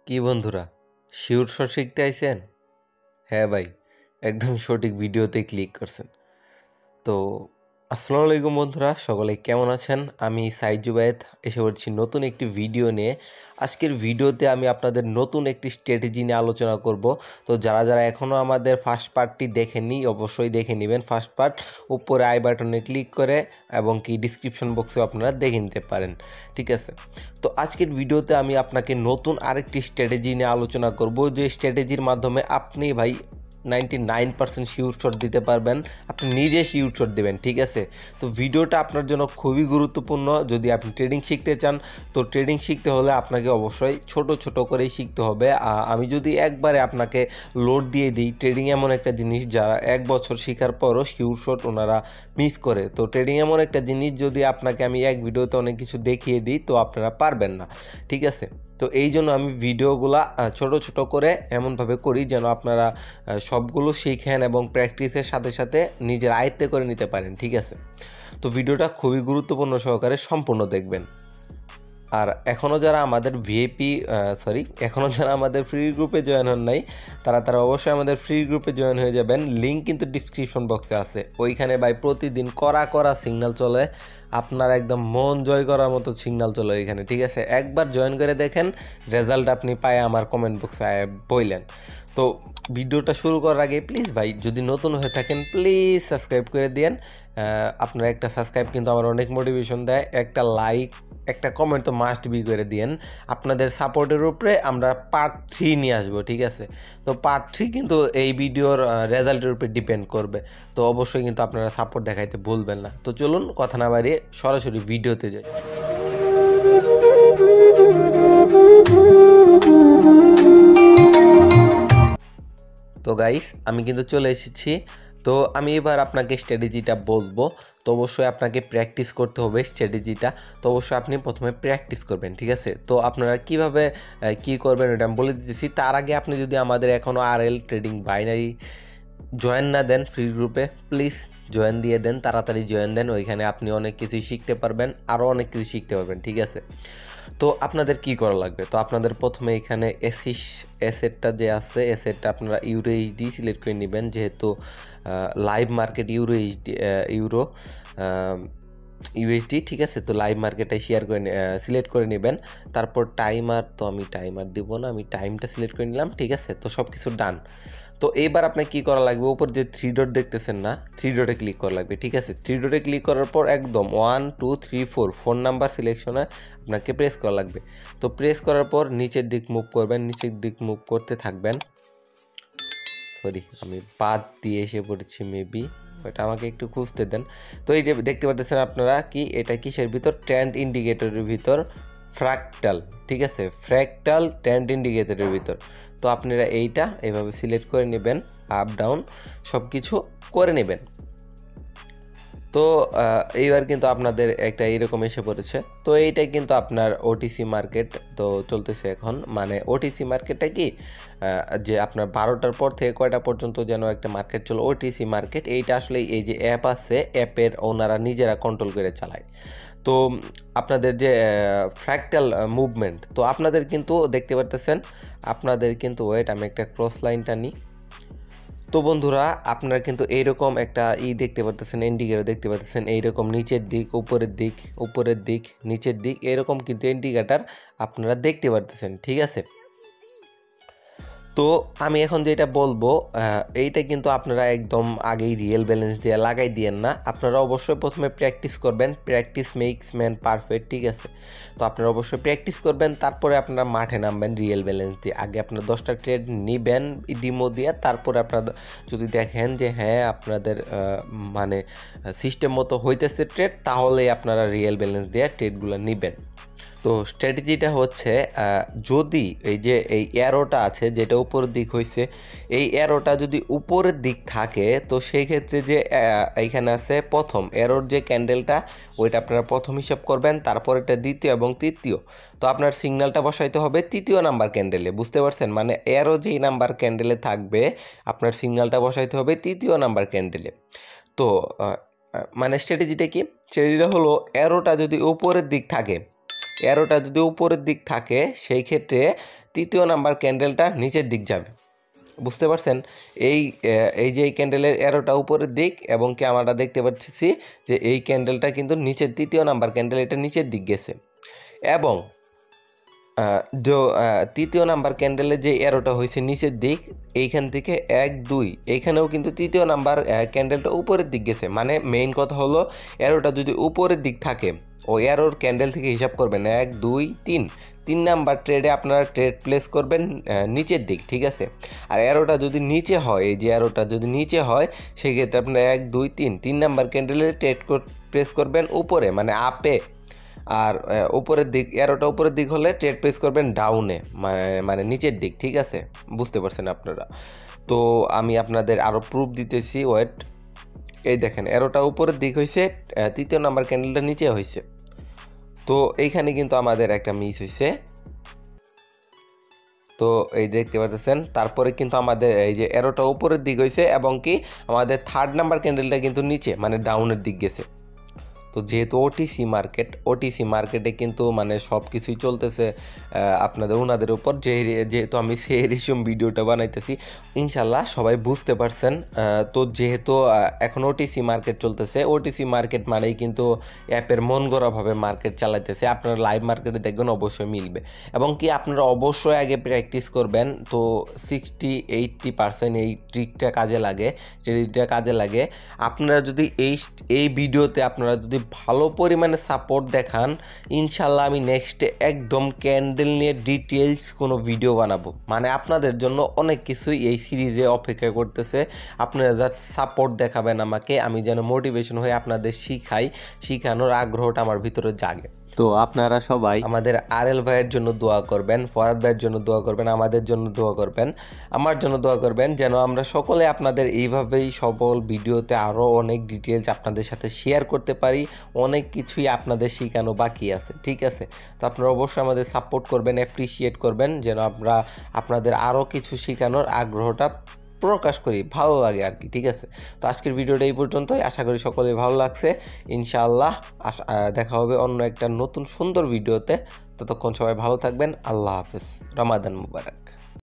কি বন্ধুরা, sure shot শিখতে আইছেন? হ্যাঁ ভাই, একদম সঠিক ভিডিওতে ক্লিক করছেন। তো আসসালামু আলাইকুম বন্ধুরা, সকলে কেমন আছেন? আমি সাইদ জুবায়েদ এসে পড়ছি নতুন একটি ভিডিও নিয়ে। আজকের ভিডিওতে আমি আপনাদের নতুন একটি স্ট্র্যাটেজি নিয়ে আলোচনা করব। তো যারা এখনও আমাদের ফার্স্ট পার্টটি দেখেননি অবশ্যই দেখে নেবেন। ফার্স্ট পার্ট উপরে আই বাটনে ক্লিক করে এবং কি ডিসক্রিপশন বক্সেও আপনারা দেখে নিতে পারেন, ঠিক আছে? তো আজকের ভিডিওতে আমি আপনাকে নতুন আরেকটি স্ট্র্যাটেজি নিয়ে আলোচনা করব, যে স্ট্র্যাটেজির মাধ্যমে আপনি ভাই 99% শিওর শট দিতে পারবেন। আপনি নিজে শিওর শট দেবেন, ঠিক আছে? তো ভিডিওটা আপনার জন্য খুবই গুরুত্বপূর্ণ। যদি আপনি ট্রেডিং শিখতে চান, তো ট্রেডিং শিখতে হলে আপনাকে অবশ্যই ছোট করেই শিখতে হবে। আমি যদি একবারে আপনাকে লোড দিয়ে দিই, ট্রেডিং এমন একটা জিনিস যারা 1 বছর শেখার পরও শিওর শট ওনারা মিস করে। তো ট্রেডিং এমন একটা জিনিস, যদি আপনাকে আমি এক ভিডিওতে অনেক কিছু দেখিয়ে দিই তো আপনারা পারবেন না, ঠিক আছে? তো এই জন্য আমি ভিডিওগুলা ছোট করে এমনভাবে করি যেন আপনারা সবগুলো শিখেন এবং প্র্যাকটিসের সাথে সাথে নিজের আয়ত্তে করে নিতে পারেন, ঠিক আছে? তো ভিডিওটা খুবই গুরুত্বপূর্ণ সহকারে সম্পূর্ণ দেখবেন। আর এখনও যারা আমাদের এখনও যারা আমাদের ফ্রি গ্রুপে জয়েন হন নাই, তারা অবশ্যই আমাদের ফ্রি গ্রুপে জয়েন হয়ে যাবেন। লিঙ্ক কিন্তু ডিসক্রিপশন বক্সে আছে। ওইখানে ভাই প্রতিদিন করা সিগন্যাল চলে, আপনার একদম মন জয় করার মতো সিগন্যাল চলে ওইখানে, ঠিক আছে? একবার জয়েন করে দেখেন, রেজাল্ট আপনি পায় আমার কমেন্ট বক্সে বললেন। তো ভিডিওটা শুরু করার আগে প্লিজ ভাই, যদি নতুন হয়ে থাকেন প্লিজ সাবস্ক্রাইব করে দিন। আপনার একটা সাবস্ক্রাইব কিন্তু আমার অনেক মোটিভেশন দেয়। একটা লাইক, একটা কমেন্ট তো মাস্ট বি করে দিয়েন। আপনাদের সাপোর্টের উপরে আমরা পার্ট 3 নিয়ে আসবো, ঠিক আছে? তো পার্ট 3 কিন্তু এই ভিডিওর রেজাল্টের উপরে ডিপেন্ড করবে। তো অবশ্যই কিন্তু আপনারা সাপোর্ট দেখাইতে ভুলবেন না। তো চলুন কথা না বাড়িয়ে সরাসরি ভিডিওতে যাই। তো গাইস, আমি কিন্তু চলে এসেছি। তো আমি এবার আপনাকে স্ট্র্যাটেজিটা বলবো। তো অবশ্যই আপনাকে প্র্যাকটিস করতে হবে স্ট্র্যাটেজিটা। তো অবশ্যই আপনি প্রথমে প্র্যাকটিস করবেন, ঠিক আছে? তো আপনারা কিভাবে কি করবেন এটা আমি বলে দিতেছি। তার আগে আপনি যদি আমাদের এখনও RL ট্রেডিং বাইনারি জয়েন না দেন ফ্রি গ্রুপে, প্লিজ জয়েন দিয়ে দেন, তাড়াতাড়ি জয়েন দেন। ওইখানে আপনি অনেক কিছুই শিখতে পারবেন, আরও অনেক কিছু শিখতে পারবেন, ঠিক আছে? তো আপনাদের কি করা লাগবে? তো আপনাদের প্রথমে এখানে এসেটটা যে আছে, এসেটটা আপনারা USD সিলেক্ট করে নেবেন, যেহেতু লাইভ মার্কেট USD, ঠিক আছে? তো লাইভ মার্কেটে সিলেক্ট করে নেবেন। তারপর টাইমার, তো আমি টাইমার দিব না, আমি টাইমটা সিলেক্ট করে নিলাম, ঠিক আছে? তো সব কিছু ডান। তো এইবার আপনার কি করা লাগবে, উপর যে 3 ডট দেখতেছেন না, 3 ডটে ক্লিক করা লাগবে, ঠিক আছে? 3 ডটে ক্লিক করার পর একদম 1 2 3 4 ফোন নাম্বার সিলেকশনে আপনাকে প্রেস করা লাগবে। তো প্রেস করার পর নিচের দিক মুভ করবেন, নিচের দিক মুভ করতে থাকবেন। আমি বাদ দিয়ে এসে পড়েছি, মেবি ওটা আমাকে একটু খুঁজতে দেন। তো এই যে দেখতে পাচ্ছেন আপনারা, কি এটা কিসের ভিতর? ট্রেন্ড ইন্ডিকেটরের ভিতর, ফ্র্যাক্টাল, ঠিক আছে? ফ্র্যাক্টাল ট্রেন্ড ইন্ডিকেটরের ভিতর। তো আপনারা এইটা এইভাবে সিলেক্ট করে নেবেন, আপ ডাউন সব কিছু করে নেবেন। তো এইবার কিন্তু আপনাদের একটা এইরকম এসে পড়েছে। তো এইটাই কিন্তু আপনার ওটিসি মার্কেট তো চলতেছে এখন। মানে ওটিসি মার্কেটটা কি, যে আপনার 12টার পর থেকে কয়টা পর্যন্ত যেন একটা মার্কেট চলে, ওটিসি মার্কেট। এইটা আসলে এই যে অ্যাপ আছে, অ্যাপের ওনারা নিজেরা কন্ট্রোল করে চালায়। তো আপনাদের যে ফ্র্যাক্টাল মুভমেন্ট, তো আপনাদের কিন্তু দেখতে পারতেছেন, আপনাদের কিন্তু ওয়েট, আমি একটা ক্রস লাইনটা নিই। তো বন্ধুরা, আপনারা কিন্তু এইরকম একটা দেখতে পাচ্ছেন, ইন্ডিকেটর দেখতে পাচ্ছেন, এইরকম নিচের দিক, উপরের দিক, নিচের দিক, এরকম কিন্তু ইন্ডিকেটর আপনারা দেখতে পাচ্ছেন, ঠিক আছে? তো আমি এখন যেটা বলবো, এইটা কিন্তু আপনারা একদম আগেই রিয়েল ব্যালেন্স দিয়ে লাগাই দিয়েন না। আপনারা অবশ্যই প্রথমে প্র্যাকটিস করবেন, প্র্যাকটিস মেক্স ম্যান পারফেক্ট, ঠিক আছে? তো আপনারা অবশ্যই প্র্যাকটিস করবেন, তারপরে আপনারা মাঠে নামবেন রিয়েল ব্যালেন্স দিয়ে। আগে আপনারা 10টা ট্রেড নেবেন ডিমো দিয়ে, তারপরে আপনারা যদি দেখেন যে হ্যাঁ আপনাদের মানে সিস্টেম মতো হইতেছে ট্রেড, তাহলেই আপনারা রিয়েল ব্যালেন্স দিয়ে ট্রেডগুলো নেবেন। তো স্ট্র্যাটেজিটা হচ্ছে, যদি এই যে এই অ্যারোটা আছে যেটা উপরের দিক হয়েছে, এই অ্যারোটা যদি উপরের দিক থাকে, তো সেই ক্ষেত্রে যে এইখানে আছে প্রথম অ্যারোর যে ক্যান্ডেলটা, ওইটা আপনারা প্রথম হিসাব করবেন, তারপর এটা দ্বিতীয় এবং তৃতীয়। তো আপনার সিগন্যালটা বসাইতে হবে 3য় নাম্বার ক্যান্ডেলে, বুঝতে পারছেন? মানে অ্যারো যেই নাম্বার ক্যান্ডেলে থাকবে, আপনার সিগন্যালটা বসাইতে হবে 3য় নাম্বার ক্যান্ডেলে। তো মানে স্ট্র্যাটেজিটা কি? স্ট্র্যাটেজিটা হলো, অ্যারোটা যদি উপরের দিক থাকে, অ্যারোটা যদি উপরের দিক থাকে সেই ক্ষেত্রে তৃতীয় নাম্বার ক্যান্ডেলটা নিচের দিক যাবে। বুঝতে পারছেন? এই যে এই ক্যান্ডেলের অ্যারোটা উপরের দিক এবং কি আমরা দেখতে পাচ্ছি যে এই ক্যান্ডেলটা কিন্তু নিচের তৃতীয় নাম্বার ক্যান্ডেল, এটা নিচের দিক গেছে। এবং তৃতীয় নাম্বার ক্যান্ডেলের যে অ্যারোটা হয়েছে নিচের দিক, এইখান থেকে 1 2 এইখানেও কিন্তু তৃতীয় নাম্বার ক্যান্ডেলটা উপরের দিক গেছে। মানে মেইন কথা হলো অ্যারোটা যদি উপরের দিক থাকে ও অ্যারোর ক্যান্ডেল থেকে হিসাব করবেন 1 2 3 নাম্বার ট্রেডে আপনারা ট্রেড প্লেস করবেন নিচের দিক, ঠিক আছে। আর অ্যারোটা যদি নিচে হয়, এই যে অ্যারোটা যদি নিচে হয় সেক্ষেত্রে আপনারা 1 2 3 নাম্বার ক্যান্ডেলে ট্রেড প্লেস করবেন উপরে, মানে আপে। আর উপরের দিক, অ্যারোটা উপরের দিক হলে ট্রেড প্লেস করবেন ডাউনে, মানে নিচের দিক, ঠিক আছে। বুঝতে পারছেন আপনারা? তো আমি আপনাদের আরও প্রুফ দিতেছি, ওয়েট। এই দেখেন অ্যারোটা উপরের দিক হয়েছে, তৃতীয় নাম্বার ক্যান্ডেলটা নিচে হয়েছে। তো এইখানে কিন্তু আমাদের একটা মিস হয়েছে। তো এই দেখতে পাচ্ছেন, তারপরে কিন্তু আমাদের এই যে অ্যারোটা উপরের দিক হয়েছে এবং কি আমাদের থার্ড নাম্বার ক্যান্ডেলটা কিন্তু নিচে, মানে ডাউনের দিক গেছে। তো যেহেতু ওটিসি মার্কেটে কিন্তু মানে সব কিছুই চলতেছে আপনাদের ওনাদের উপর, যেহেতু আমি সেই রিসিউম ভিডিওটা বানাইতেছি, ইনশাল্লাহ সবাই বুঝতে পারছেন। তো যেহেতু এখন ওটিসি মার্কেট চলতেছে, ওটিসি মার্কেট মানেই কিন্তু অ্যাপের মন গড়াভাবে মার্কেট চালাইতেছে। আপনারা লাইভ মার্কেটে দেখবেন অবশ্যই মিলবে, এবং কি আপনারা অবশ্যই আগে প্র্যাকটিস করবেন। তো 60-80% এই ট্রিকটা কাজে লাগে। আপনারা যদি এই ভিডিওতে আপনারা যদি ভালো পরিমাণে সাপোর্ট দেখান, ইনশাল্লাহ আমি নেক্সটে একদম ক্যান্ডেল নিয়ে ডিটেলস কোনো ভিডিও বানাবো। মানে আপনাদের জন্য অনেক কিছুই এই সিরিজে অপেক্ষা করতেছে। আপনারা জাস্ট সাপোর্ট দেখাবেন আমাকে, আমি যেন মোটিভেশন হয়ে আপনাদের শিখানোর আগ্রহটা আমার ভিতরে জাগে। তো আপনারা সবাই আমাদের আরএল ভাইয়ের জন্য দোয়া করবেন, ফরাদ ভাইয়ের জন্য দোয়া করবেন, আমাদের জন্য দোয়া করবেন, আমার জন্য দোয়া করবেন, যেন আমরা সকলে আপনাদের এইভাবেই সকল ভিডিওতে আরও অনেক ডিটেলস আপনাদের সাথে শেয়ার করতে পারি। অনেক কিছুই আপনাদের শেখানো বাকি আছে, ঠিক আছে। তো আপনারা অবশ্যই আমাদের সাপোর্ট করবেন, অ্যাপ্রিসিয়েট করবেন, যেন আমরা আপনাদের আরও কিছু শেখানোর আগ্রহটা প্রকাশ করি, ভালো লাগে আর কি, ঠিক আছে। তো আজকের ভিডিওটা এই পর্যন্তই, আশা করি সকলেই ভালো লাগছে। ইনশাআল্লাহ দেখা হবে অন্য একটা নতুন সুন্দর ভিডিওতে। ততক্ষণ সবাই ভালো থাকবেন। আল্লাহ হাফেজ। রমাদান মুবারক।